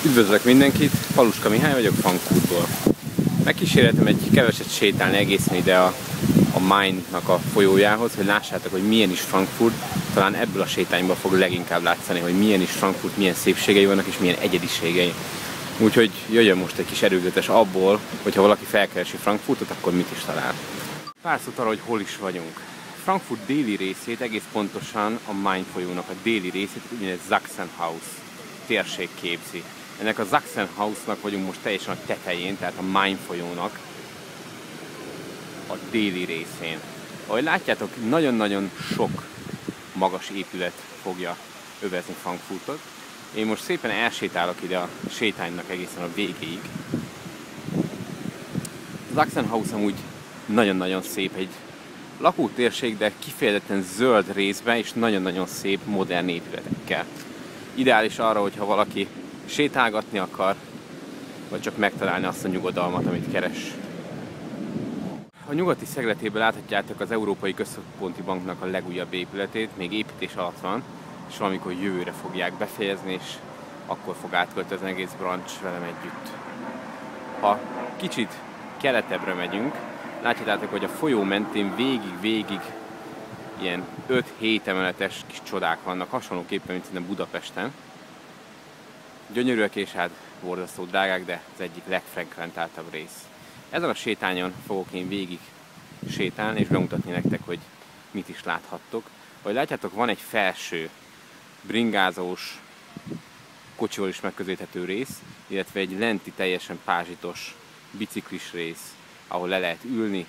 Üdvözlök mindenkit, Paluska Mihály vagyok Frankfurtból. Megkísérletem egy keveset sétálni egészen ide a Main-nak a folyójához, hogy lássátok, hogy milyen is Frankfurt. Talán ebből a sétányból fog leginkább látszani, hogy milyen is Frankfurt, milyen szépségei vannak és milyen egyediségei. Úgyhogy jöjjön most egy kis erőzetes abból, hogyha valaki felkeresi Frankfurtot, akkor mit is talál. Pár szót arra, hogy hol is vagyunk. Frankfurt déli részét, egész pontosan a Main folyónak a déli részét, úgynevezett Sachsenhaus térség képzi. Ennek a Sachsenhausnak vagyunk most teljesen a tetején, tehát a Main folyónak a déli részén. Ahogy látjátok, nagyon-nagyon sok magas épület fogja övezni Frankfurtot. Én most szépen elsétálok ide a sétánynak egészen a végéig. Sachsenhaus amúgy nagyon-nagyon szép, egy lakótérség, de kifejezetten zöld részben és nagyon-nagyon szép modern épületekkel. Ideális arra, hogyha valaki sétálgatni akar, vagy csak megtalálni azt a nyugodalmat, amit keres. A nyugati szegletében láthatjátok az Európai Központi Banknak a legújabb épületét, még építés alatt van, és valamikor jövőre fogják befejezni, és akkor fog átköltözni az egész branch velem együtt. Ha kicsit keletebbre megyünk, látjátok, hogy a folyó mentén végig ilyen 5-7 emeletes kis csodák vannak, hasonlóképpen, mint szerintem Budapesten. Gyönyörűek és hát borzasztó drágák, de az egyik legfrekventáltabb rész. Ezen a sétányon fogok én végig sétálni és bemutatni nektek, hogy mit is láthattok. Ahogy látjátok, van egy felső bringázós, kocsival is megközelíthető rész, illetve egy lenti teljesen pázsitos biciklis rész, ahol le lehet ülni,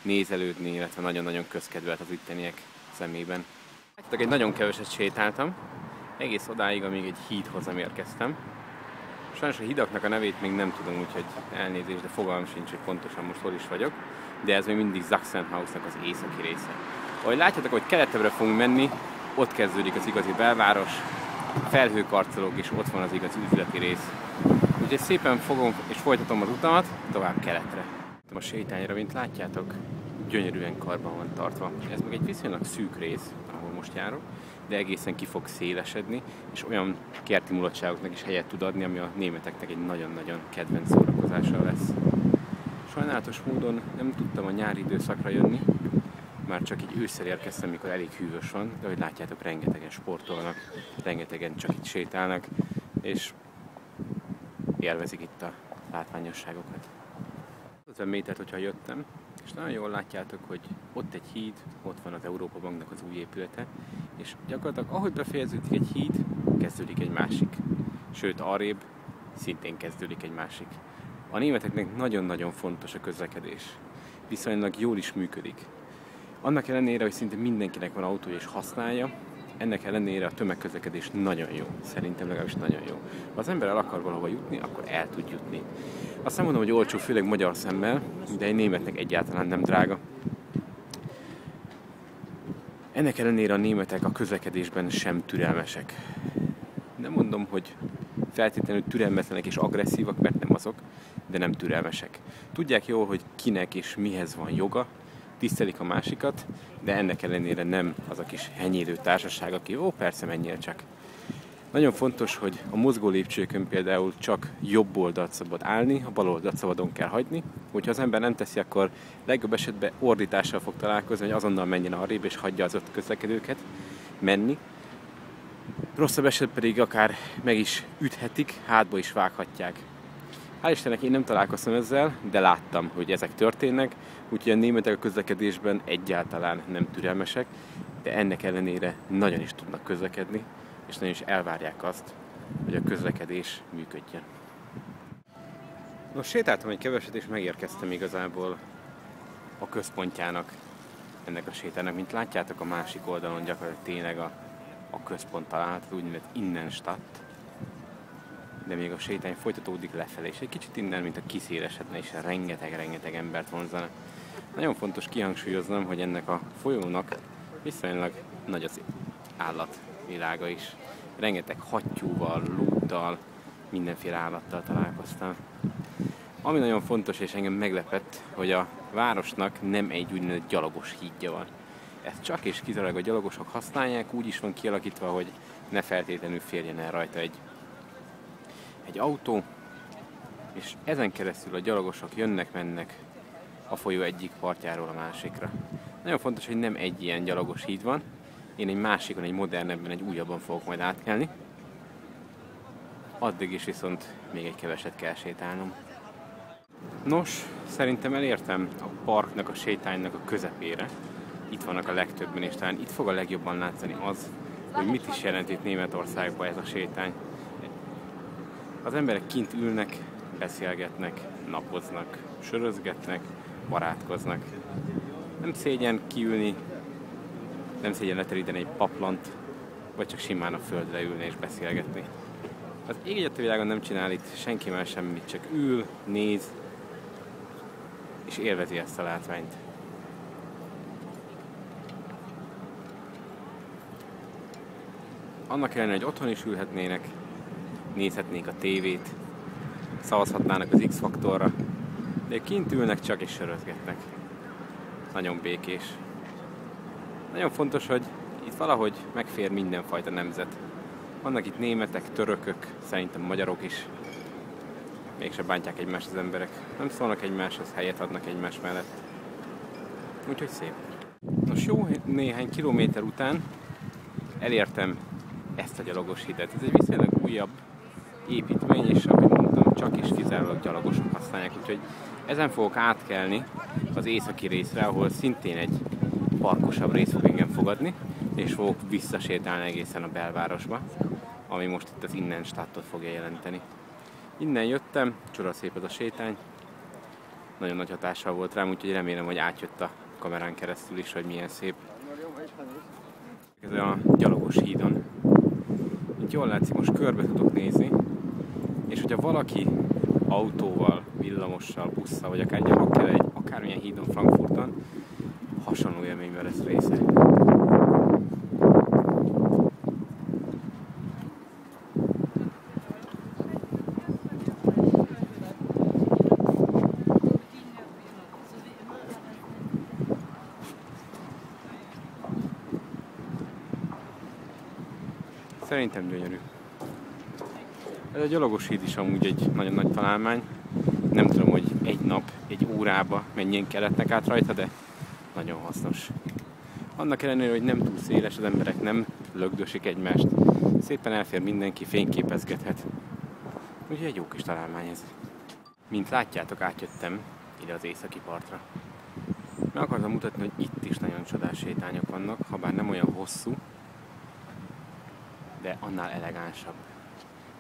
nézelődni, illetve nagyon-nagyon közkedvelt az itteniek szemében. Látjátok, egy nagyon keveset sétáltam, egész odáig, amíg egy hídhoz nem érkeztem. Sajnos a hidaknak a nevét még nem tudom, úgyhogy elnézést, de fogalmam sincs, hogy pontosan most hol is vagyok, de ez még mindig Sachsenhausnak az északi része. Ahogy látjátok, hogy keletebbre fogunk menni, ott kezdődik az igazi belváros, felhőkarcolók, és ott van az igazi üzleti rész. Úgyhogy szépen fogom és folytatom az utamat tovább keletre. A sétányra, mint látjátok, gyönyörűen karban van tartva. Ez meg egy viszonylag szűk rész, ahol most járok, de egészen ki fog szélesedni, és olyan kerti mulatságoknak is helyet tud adni, ami a németeknek egy nagyon-nagyon kedvenc szórakozása lesz. Sajnálatos módon nem tudtam a nyári időszakra jönni, már csak így ősszel érkeztem, mikor elég hűvös van, de ahogy látjátok, rengetegen sportolnak, rengetegen csak itt sétálnak, és élvezik itt a látványosságokat. 50 métert, hogyha jöttem, és nagyon jól látjátok, hogy ott egy híd, ott van az Európa Banknak az új épülete, és gyakorlatilag ahogy befejeződik egy híd, kezdődik egy másik. Sőt, arrébb szintén kezdődik egy másik. A németeknek nagyon-nagyon fontos a közlekedés. Viszonylag jól is működik. Annak ellenére, hogy szinte mindenkinek van autója és használja, ennek ellenére a tömegközlekedés nagyon jó. Szerintem legalábbis nagyon jó. Ha az ember el akar valahova jutni, akkor el tud jutni. Azt nem mondom, hogy olcsó, főleg magyar szemmel, de egy németnek egyáltalán nem drága. Ennek ellenére a németek a közlekedésben sem türelmesek. Nem mondom, hogy feltétlenül türelmetlenek és agresszívak, mert nem azok, de nem türelmesek. Tudják jól, hogy kinek és mihez van joga, tisztelik a másikat, de ennek ellenére nem az a kis henyélő társaság, aki persze menjél csak. Nagyon fontos, hogy a mozgó lépcsőkön például csak jobb oldalt szabad állni, a bal oldalt szabadon kell hagyni. Hogyha az ember nem teszi, akkor legjobb esetben ordítással fog találkozni, hogy azonnal menjen arrébb és hagyja az ott közlekedőket menni. Rosszabb esetben pedig akár meg is üthetik, hátba is vághatják. Hál' Istennek én nem találkoztam ezzel, de láttam, hogy ezek történnek, úgyhogy a németek a közlekedésben egyáltalán nem türelmesek, de ennek ellenére nagyon is tudnak közlekedni, és nagyon is elvárják azt, hogy a közlekedés működjön. Most sétáltam egy keveset, és megérkeztem igazából a központjának ennek a sétának. Mint látjátok, a másik oldalon gyakorlatilag tényleg a központ található, úgynevezett Innenstadt. De még a sétány folytatódik lefelé, és egy kicsit innen, mint a kiszélesedne, és rengeteg embert vonzana. Nagyon fontos kihangsúlyoznom, hogy ennek a folyónak viszonylag nagy az állatvilága is. Rengeteg hattyúval, lúttal, mindenféle állattal találkoztam. Ami nagyon fontos és engem meglepett, hogy a városnak nem egy úgynevezett gyalogos hídja van. Ezt csak és kizárólag a gyalogosok használják, úgy is van kialakítva, hogy ne feltétlenül férjen el rajta egy egy autó, és ezen keresztül a gyalogosok jönnek-mennek a folyó egyik partjáról a másikra. Nagyon fontos, hogy nem egy ilyen gyalogos híd van, én egy másikon, egy modernebben, egy újabban fogok majd átkelni. Addig is viszont még egy keveset kell sétálnom. Nos, szerintem elértem a parknak, a sétánynak a közepére. Itt vannak a legtöbben, és talán itt fog a legjobban látszani az, hogy mit is jelent itt Németországban ez a sétány. Az emberek kint ülnek, beszélgetnek, napoznak, sörözgetnek, barátkoznak. Nem szégyen kiülni, nem szégyen leteríteni egy paplant, vagy csak simán a földre ülni és beszélgetni. Az ég egyet a világon nem csinál itt senki más semmit, csak ül, néz, és élvezi ezt a látványt. Annak ellenére, hogy otthon is ülhetnének, nézhetnék a tévét, szavazhatnának az X-faktorra, de kint ülnek csak és sörözgetnek. Nagyon békés. Nagyon fontos, hogy itt valahogy megfér mindenfajta nemzet. Vannak itt németek, törökök, szerintem magyarok is. Mégse bántják egymást az emberek. Nem szólnak egymáshoz, helyet adnak egymás mellett. Úgyhogy szép. Nos, jó néhány kilométer után elértem ezt a gyalogos hidat. Ez egy viszonylag újabb építmény, és ahogy mondtam, csak és kizárólag gyalogosok használják. Úgyhogy ezen fogok átkelni az északi részre, ahol szintén egy parkosabb rész fog engem fogadni, és fogok visszasétálni egészen a belvárosba, ami most itt az Innenstadtot fogja jelenteni. Innen jöttem, csodaszép ez a sétány, nagyon nagy hatással volt rám, úgyhogy remélem, hogy átjött a kamerán keresztül is, hogy milyen szép. Ez a gyalogos hídon. Itt jól látszik, most körbe tudok nézni, és hogyha valaki autóval, villamossal, busszal, vagy akár gyalog kell egy akármilyen hídon Frankfurton, hasonló élményben lesz része. Szerintem gyönyörű. Ez a gyalogos híd is amúgy egy nagyon nagy találmány. Nem tudom, hogy egy nap, egy órába mennyien kelletnek át rajta, de nagyon hasznos. Annak ellenére, hogy nem túl széles, az emberek nem lögdösik egymást. Szépen elfér mindenki, fényképezgethet. Úgyhogy egy jó kis találmány ez. Mint látjátok, átjöttem ide az északi partra. Meg akartam mutatni, hogy itt is nagyon csodás sétányok vannak, habár nem olyan hosszú, de annál elegánsabb.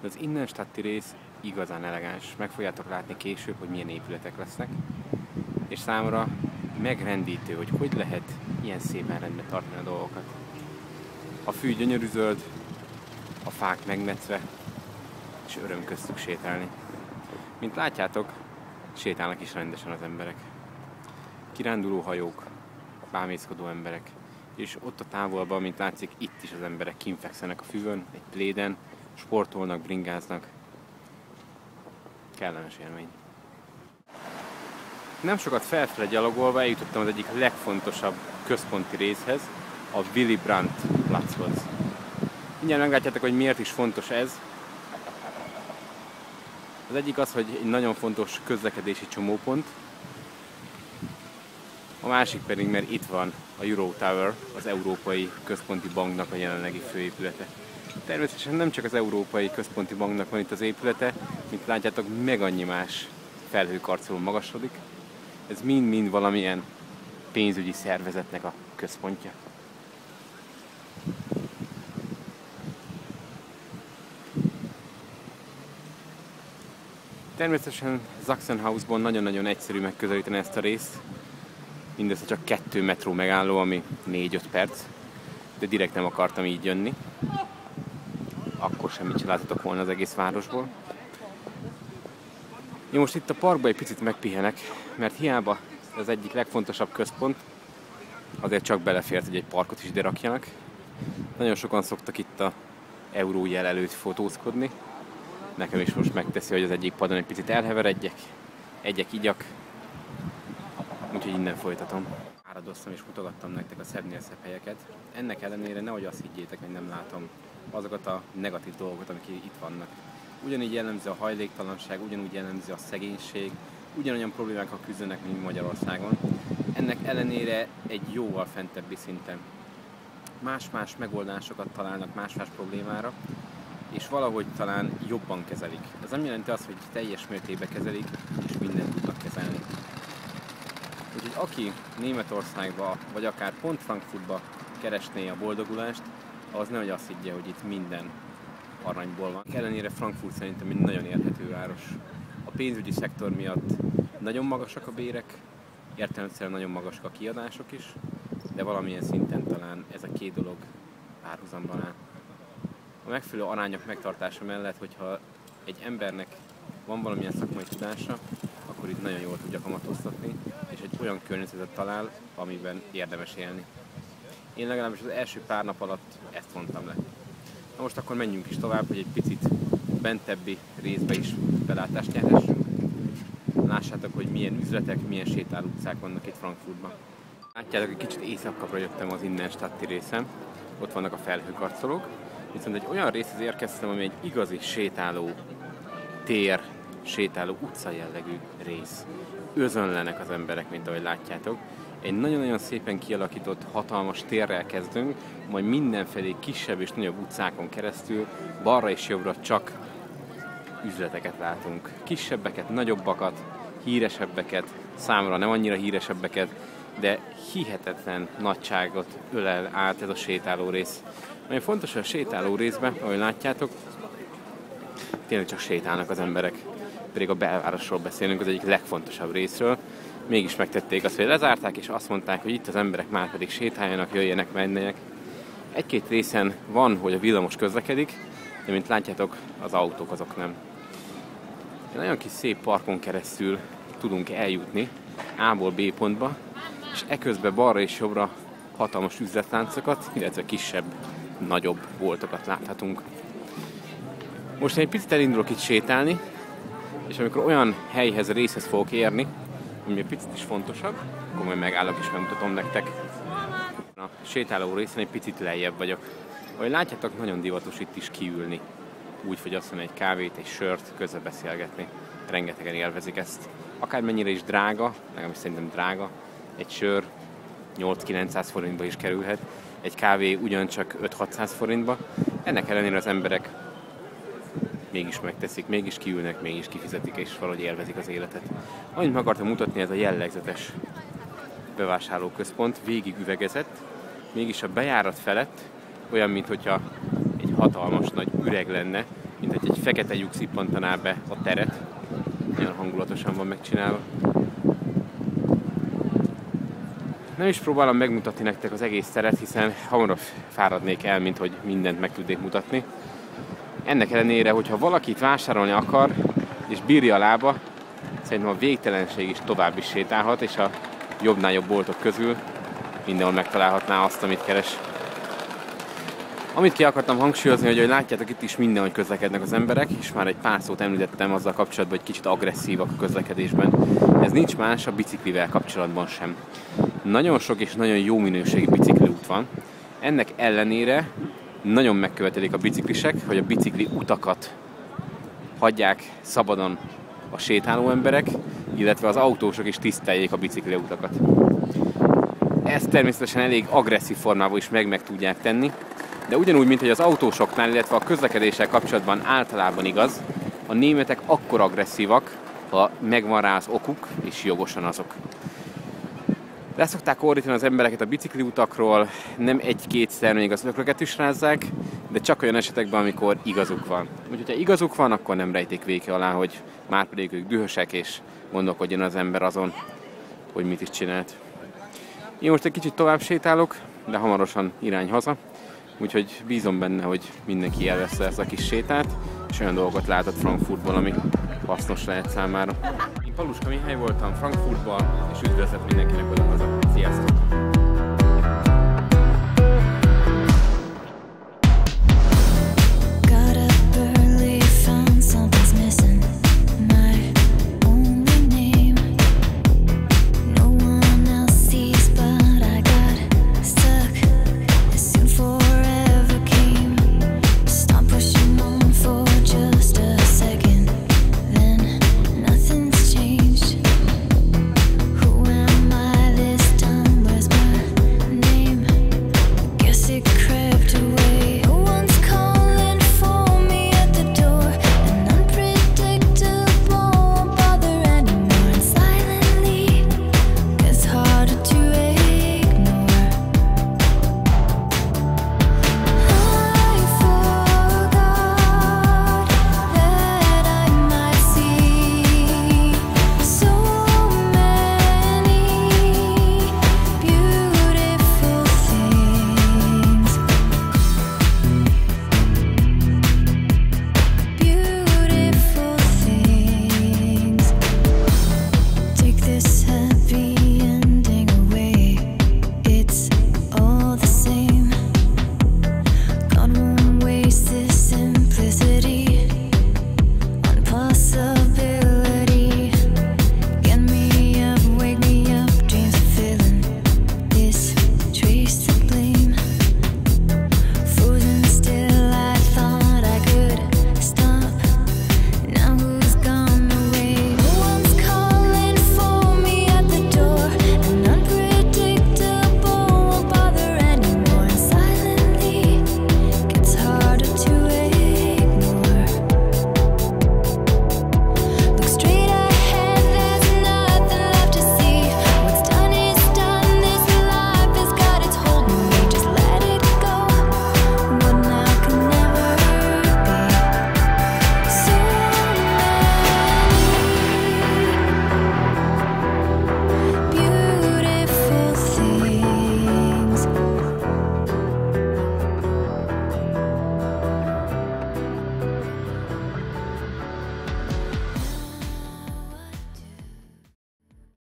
De az Innenstadti rész igazán elegáns. Meg fogjátok látni később, hogy milyen épületek lesznek. És számomra megrendítő, hogy lehet ilyen szépen rendbe tartani a dolgokat. A fű gyönyörű zöld, a fák megmetve, és öröm köztük sétálni. Mint látjátok, sétálnak is rendesen az emberek. Kiránduló hajók, bámészkodó emberek, és ott a távolban, mint látszik, itt is az emberek kínfekszenek a füvön, egy pléden, sportolnak, bringáznak. Kellemes élmény. Nem sokat felfele gyalogolva eljutottam az egyik legfontosabb központi részhez, a Willy Brandt Platzhoz. Mindjárt meglátjátok, hogy miért is fontos ez. Az egyik az, hogy egy nagyon fontos közlekedési csomópont, a másik pedig, mert itt van a Euro Tower, az Európai Központi Banknak a jelenlegi főépülete. Természetesen nem csak az Európai Központi Banknak van itt az épülete, mint látjátok, meg annyi más felhőkarcoló magasodik. Ez mind-mind valamilyen pénzügyi szervezetnek a központja. Természetesen Sachsenhausból nagyon-nagyon egyszerű megközelíteni ezt a részt. Mindössze csak 2 metró megálló, ami 4-5 perc, de direkt nem akartam így jönni. Akkor semmit sem láttatok volna az egész városból. Én most itt a parkban egy picit megpihenek, mert hiába az egyik legfontosabb központ, azért csak belefért, hogy egy parkot is ide rakjanak. Nagyon sokan szoktak itt a eurójel előtt fotózkodni. Nekem is most megteszi, hogy az egyik padon egy picit elheveredjek, egyek, igyak. Úgyhogy innen folytatom. Áradoztam és mutogattam nektek a szebbnél szebb helyeket. Ennek ellenére nehogy azt higgyétek, hogy nem látom azokat a negatív dolgokat, amik itt vannak. Ugyanígy jellemző a hajléktalanság, ugyanúgy jellemző a szegénység, ugyanolyan problémákkal küzdenek, mint Magyarországon. Ennek ellenére egy jóval fentebbi szinten. Más-más megoldásokat találnak más-más problémára, és valahogy talán jobban kezelik. Ez nem jelenti azt, hogy teljes mértékben kezelik, és mindent tudnak kezelni. Úgyhogy aki Németországba, vagy akár pont Frankfurtba keresné a boldogulást, az nehogy azt higgye, hogy itt minden aranyból van. Ellenére Frankfurt szerintem egy nagyon élhető város. A pénzügyi szektor miatt nagyon magasak a bérek, értelemszerűen nagyon magasak a kiadások is, de valamilyen szinten talán ez a két dolog párhuzamban áll. A megfelelő arányok megtartása mellett, hogyha egy embernek van valamilyen szakmai tudása, akkor itt nagyon jól tudja kamatoztatni, és egy olyan környezetet talál, amiben érdemes élni. Én legalábbis az első pár nap alatt ezt vontam le. Na most akkor menjünk is tovább, hogy egy picit bentebbi részbe is belátást nyerhessünk. Lássátok, hogy milyen üzletek, milyen sétáló utcák vannak itt Frankfurtban. Látjátok, hogy kicsit éjszakabbra jöttem az Innenstadti részen. Ott vannak a felhőkarcolók. Viszont egy olyan részhez érkeztem, ami egy igazi sétáló tér, sétáló utca jellegű rész. Özönlenek az emberek, mint ahogy látjátok. Egy nagyon-nagyon szépen kialakított, hatalmas térrel kezdünk, majd mindenfelé kisebb és nagyobb utcákon keresztül, balra és jobbra csak üzleteket látunk. Kisebbeket, nagyobbakat, híresebbeket, számra nem annyira híresebbeket, de hihetetlen nagyságot ölel át ez a sétáló rész. Nagyon fontos, hogy a sétáló részben, ahogy látjátok, tényleg csak sétálnak az emberek. Pedig a belvárosról beszélünk, az egyik legfontosabb részről. Mégis megtették azt, hogy lezárták, és azt mondták, hogy itt az emberek már pedig sétáljanak, jöjjenek, menjenek. Egy-két részen van, hogy a villamos közlekedik, de mint látjátok, az autók azok nem. Egy nagyon kis szép parkon keresztül tudunk eljutni A-ból B pontba, és eközben balra és jobbra hatalmas üzletláncokat, illetve kisebb, nagyobb boltokat láthatunk. Most én egy picit elindulok itt sétálni, és amikor olyan helyhez, részhez fogok érni, ami egy picit is fontosabb, akkor majd megállok és megmutatom nektek. A sétáló részen egy picit lejjebb vagyok. Ahogy látjátok, nagyon divatos itt is kiülni. Úgy fogyasszani egy kávét, egy sört, közben beszélgetni. Rengetegen élvezik ezt. Akármennyire is drága, legalábbis szerintem drága, egy sör 8-900 forintba is kerülhet, egy kávé ugyancsak 5-600 forintba. Ennek ellenére az emberek mégis megteszik, mégis kiülnek, mégis kifizetik, és valahogy élvezik az életet. Amit meg akartam mutatni, ez a jellegzetes bevásárlóközpont, végig üvegezett, mégis a bejárat felett olyan, mintha egy hatalmas nagy üreg lenne, mint hogy egy fekete lyuk szippantaná be a teret. Nagyon hangulatosan van megcsinálva. Nem is próbálom megmutatni nektek az egész teret, hiszen hamarabb fáradnék el, mint hogy mindent meg tudnék mutatni. Ennek ellenére, hogyha valakit vásárolni akar, és bírja a lába, szerintem a végtelenség is tovább is sétálhat, és a jobbnál jobb boltok közül mindenhol megtalálhatná azt, amit keres. Amit ki akartam hangsúlyozni, hogy látjátok, itt is mindenhol közlekednek az emberek, és már egy pár szót említettem azzal kapcsolatban, hogy kicsit agresszívak a közlekedésben. Ez nincs más a biciklivel kapcsolatban sem. Nagyon sok és nagyon jó minőségű bicikliút van. Ennek ellenére nagyon megkövetelik a biciklisek, hogy a bicikli utakat hagyják szabadon a sétáló emberek, illetve az autósok is tiszteljék a bicikli utakat. Ezt természetesen elég agresszív formában is meg tudják tenni, de ugyanúgy, mint hogy az autósoknál, illetve a közlekedéssel kapcsolatban általában igaz, a németek akkor agresszívak, ha megvan rá az okuk, és jogosan azok. Leszokták ordítani az embereket a bicikliutakról, nem egy-kétszer még az öklöket is rázzák, de csak olyan esetekben, amikor igazuk van. Úgyhogy ha igazuk van, akkor nem rejtik véke alá, hogy márpedig ők dühösek, és gondolkodjon az ember azon, hogy mit is csinált. Én most egy kicsit tovább sétálok, de hamarosan irány haza, úgyhogy bízom benne, hogy mindenki élvezte ezt a kis sétát, és olyan dolgokat látott Frankfurtból, ami hasznos lehet számára. Én Paluska Mihály voltam Frankfurtban, és üdvözlet mindenkinek oda haza. Sziasztok!